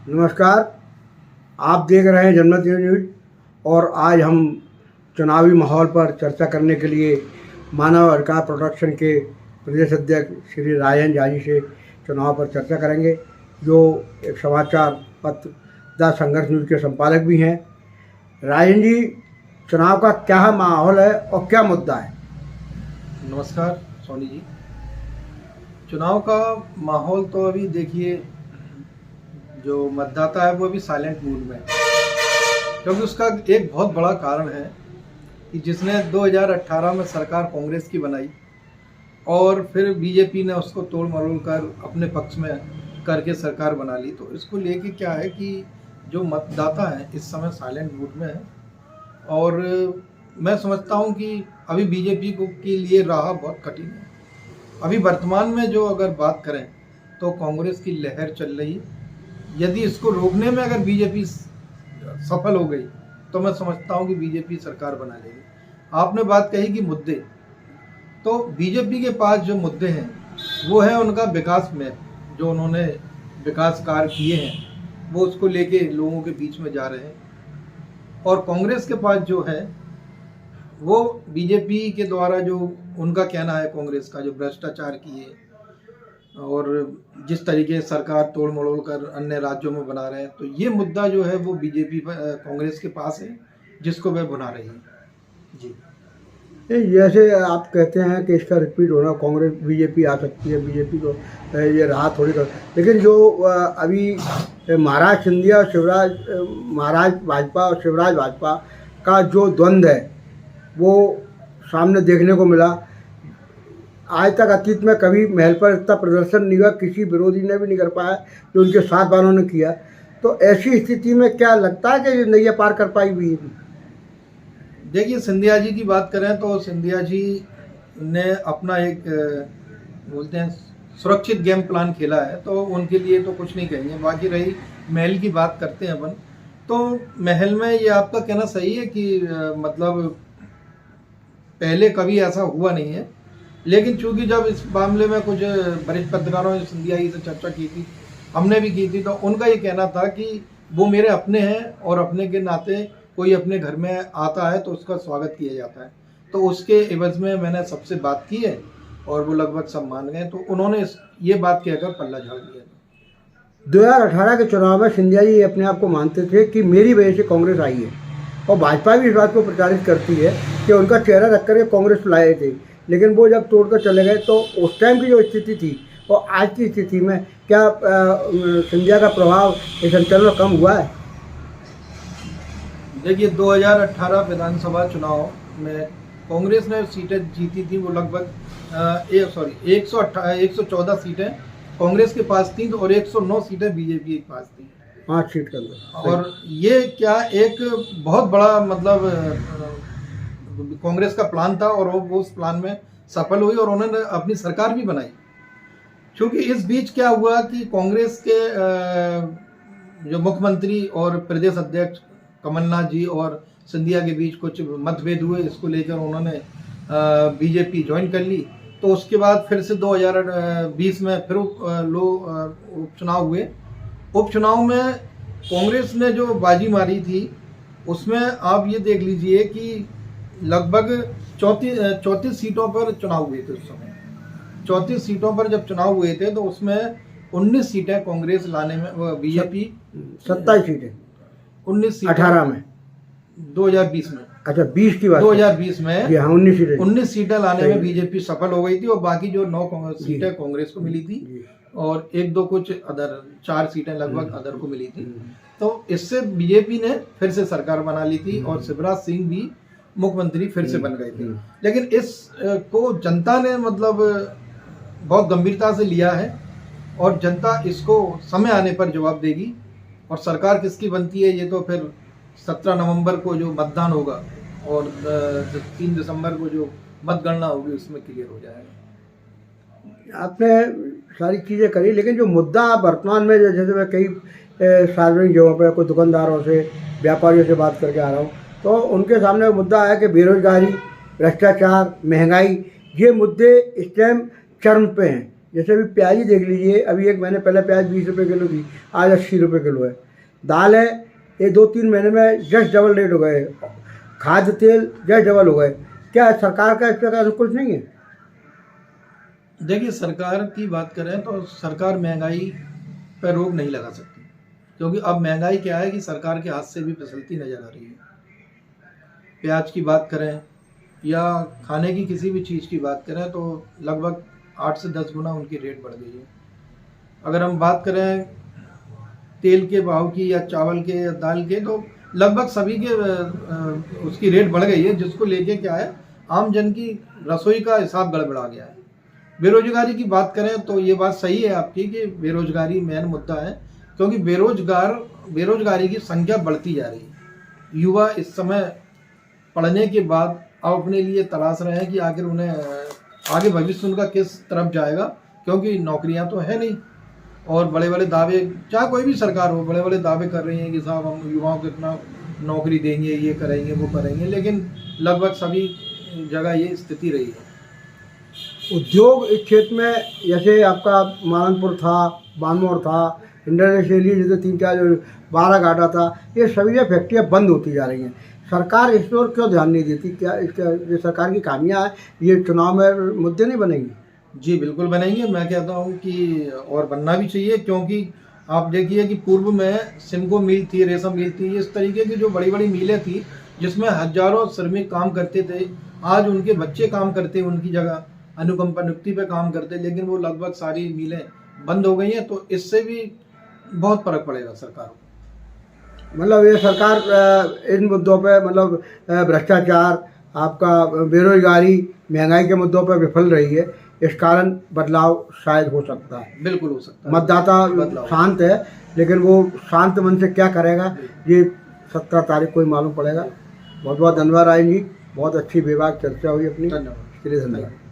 नमस्कार। आप देख रहे हैं जनमत न्यूज और आज हम चुनावी माहौल पर चर्चा करने के लिए मानव अधिकार प्रोटेक्शन के प्रदेश अध्यक्ष श्री राजन झा जी से चुनाव पर चर्चा करेंगे, जो एक समाचार पत्र द संघर्ष न्यूज के संपादक भी हैं। राजन जी, चुनाव का क्या माहौल है और क्या मुद्दा है? नमस्कार सोनी जी। चुनाव का माहौल तो अभी देखिए, जो मतदाता है वो अभी साइलेंट मूड में है, क्योंकि उसका एक बहुत बड़ा कारण है कि जिसने 2018 में सरकार कांग्रेस की बनाई और फिर बीजेपी ने उसको तोड़ मरोड़ कर अपने पक्ष में करके सरकार बना ली। तो इसको लेके क्या है कि जो मतदाता है इस समय साइलेंट मूड में है और मैं समझता हूँ कि अभी बीजेपी के लिए राह बहुत कठिन है। अभी वर्तमान में जो अगर बात करें तो कांग्रेस की लहर चल रही है। यदि इसको रोकने में अगर बीजेपी सफल हो गई तो मैं समझता हूं कि बीजेपी सरकार बना लेगी। आपने बात कही कि मुद्दे, तो बीजेपी के पास जो मुद्दे हैं वो है उनका विकास में, जो उन्होंने विकास कार्य किए हैं वो उसको लेके लोगों के बीच में जा रहे हैं। और कांग्रेस के पास जो है वो बीजेपी के द्वारा जो उनका कहना है, कांग्रेस का जो भ्रष्टाचार किए और जिस तरीके सरकार तोड़ मरोड़ कर अन्य राज्यों में बना रहे हैं, तो ये मुद्दा जो है वो बीजेपी कांग्रेस के पास है, जिसको वह बना रही है जी। जैसे आप कहते हैं कि इसका रिपीट होना, कांग्रेस बीजेपी आ सकती है, बीजेपी को ये राह थोड़ी कर, लेकिन जो अभी महाराज सिंधिया और महाराज भाजपा और शिवराज भाजपा का जो द्वंद्व है वो सामने देखने को मिला। आज तक अतीत में कभी महल पर इतना प्रदर्शन नहीं हुआ, किसी विरोधी ने भी नहीं कर पाया जो उनके साथ वालों ने किया। तो ऐसी स्थिति में क्या लगता है कि नैया पार कर पाई हुई है? देखिए, सिंधिया जी की बात करें तो सिंधिया जी ने अपना एक बोलते हैं सुरक्षित गेम प्लान खेला है, तो उनके लिए तो कुछ नहीं कहेंगे। बाकी रही महल की बात करते हैं अपन, तो महल में ये आपका कहना सही है कि मतलब पहले कभी ऐसा हुआ नहीं है, लेकिन चूंकि जब इस मामले में कुछ वरिष्ठ पत्रकारों ने सिंधिया जी से चर्चा की थी, हमने भी की थी, तो उनका ये कहना था कि वो मेरे अपने हैं और अपने के नाते कोई अपने घर में आता है तो उसका स्वागत किया जाता है। तो उसके एवज में मैंने सबसे बात की है और वो लगभग सब मान गए, तो उन्होंने ये बात कहकर पल्ला झाड़ दिया। 2018 के चुनाव में सिंधिया जी अपने आप को मानते थे कि मेरी वजह से कांग्रेस आई है, और भाजपा भी इस बात को प्रचारित करती है कि उनका चेहरा रख कर कांग्रेस लाए थे, लेकिन वो जब तोड़कर चले गए। तो उस टाइम की जो स्थिति थी और आज की स्थिति में क्या सिंधिया का प्रभाव इस अंचल में कम हुआ है? देखिए, 2018 विधानसभा चुनाव में कांग्रेस ने सीटें जीती थी, वो लगभग 114 सीटें कांग्रेस के पास थी और 109 सीटें बीजेपी के पास थी, 5 सीट के अंदर। और ये क्या एक बहुत बड़ा मतलब कांग्रेस का प्लान था और वो उस प्लान में सफल हुई और उन्होंने अपनी सरकार भी बनाई। क्योंकि इस बीच क्या हुआ कि कांग्रेस के जो मुख्यमंत्री और प्रदेश अध्यक्ष कमलनाथ जी और सिंधिया के बीच कुछ मतभेद हुए, इसको लेकर उन्होंने बीजेपी ज्वाइन कर ली। तो उसके बाद फिर से 2020 में फिर उपचुनाव हुए। उपचुनाव में कांग्रेस ने जो बाजी मारी थी उसमें आप ये देख लीजिए कि लगभग 34 सीटों पर चुनाव हुए थे। उस समय 34 सीटों पर जब चुनाव हुए थे तो उसमें 19 सीटें कांग्रेस लाने में, बीजेपी 27 सीटें 19 सीटें 18 में 2020 में, अच्छा 20 की बात, 2020 में 19 सीटें लाने में बीजेपी सफल हो गई थी और बाकी जो 9 सीटें कांग्रेस को मिली थी और 1-2 कुछ अदर 4 सीटें लगभग अदर को मिली थी। तो इससे बीजेपी ने फिर से सरकार बना ली थी और शिवराज सिंह भी मुख्यमंत्री फिर से बन गए थे। लेकिन इस को जनता ने मतलब बहुत गंभीरता से लिया है और जनता इसको समय आने पर जवाब देगी। और सरकार किसकी बनती है ये तो फिर 17 नवंबर को जो मतदान होगा और 3 दिसंबर को जो मतगणना होगी उसमें क्लियर हो जाएगा। आपने सारी चीज़ें करी, लेकिन जो मुद्दा वर्तमान में जैसे मैं कई सार्वजनिक जगहों पर कोई दुकानदारों से, व्यापारियों से बात करके आ रहा हूँ, तो उनके सामने मुद्दा है कि बेरोजगारी, भ्रष्टाचार, महंगाई, ये मुद्दे इस टाइम चरम पे हैं। जैसे अभी प्याज ही देख लीजिए, अभी एक महीने पहले प्याज 20 रुपये किलो थी, आज 80 रुपये किलो है। दाल है, ये 2-3 महीने में जस्ट डबल रेट हो गए। खाद्य तेल जस्ट डबल हो गए। क्या सरकार का इस प्रकार कुछ नहीं है? देखिए, सरकार की बात करें तो सरकार महंगाई पर रोक नहीं लगा सकती, क्योंकि अब महंगाई क्या है कि सरकार के हाथ से भी फिसलती नज़र आ रही है। प्याज की बात करें या खाने की किसी भी चीज़ की बात करें तो लगभग 8 से 10 गुना उनकी रेट बढ़ गई है। अगर हम बात करें तेल के भाव की या चावल के या दाल के, तो लगभग सभी के उसकी रेट बढ़ गई है, जिसको लेके क्या है, आम जन की रसोई का हिसाब गड़बड़ा गया है। बेरोजगारी की बात करें तो ये बात सही है आपकी कि बेरोजगारी मेन मुद्दा है, क्योंकि बेरोजगारी की संख्या बढ़ती जा रही है। युवा इस समय पढ़ने के बाद अब अपने लिए तलाश रहे हैं कि आखिर उन्हें आगे भविष्य उनका किस तरफ जाएगा, क्योंकि नौकरियां तो है नहीं और बड़े बड़े दावे, चाहे कोई भी सरकार हो, बड़े बड़े दावे कर रही हैं कि साहब हम युवाओं को इतना नौकरी देंगे, ये करेंगे, वो करेंगे, लेकिन लगभग सभी जगह ये स्थिति रही है। उद्योग इस क्षेत्र में जैसे आपका मालनपुर था, बानमोर था, इंडस्ट्रियली जैसे 3-4 जो 12 घाटा था, ये सभी फैक्ट्रियाँ बंद होती जा रही हैं। सरकार इस पर क्यों ध्यान नहीं देती? क्या इसका जो सरकार की खामियां हैं, ये चुनाव में मुद्दे नहीं बनेंगी? जी बिल्कुल बनेंगे। मैं कहता हूँ कि और बनना भी चाहिए, क्योंकि आप देखिए कि पूर्व में सिमको मिल थी, रेशम मिल थी, इस तरीके की जो बड़ी बड़ी मिलें थी जिसमें हजारों श्रमिक काम करते थे, आज उनके बच्चे काम करते, उनकी जगह अनुकंपा नियुक्ति पे काम करते, लेकिन वो लगभग सारी मिलें बंद हो गई हैं। तो इससे भी बहुत फर्क पड़ेगा सरकार को। मतलब ये सरकार इन मुद्दों पे, मतलब भ्रष्टाचार, आपका बेरोजगारी, महंगाई के मुद्दों पे विफल रही है। इस कारण बदलाव शायद हो सकता है। बिल्कुल हो सकता है। मतदाता शांत है, लेकिन वो शांत मन से क्या करेगा ये 17 तारीख को ही मालूम पड़ेगा। बहुत बहुत धन्यवाद राजन जी, बहुत अच्छी बेबाक चर्चा हुई अपनी। धन्यवाद। इसके लिए धन्यवाद।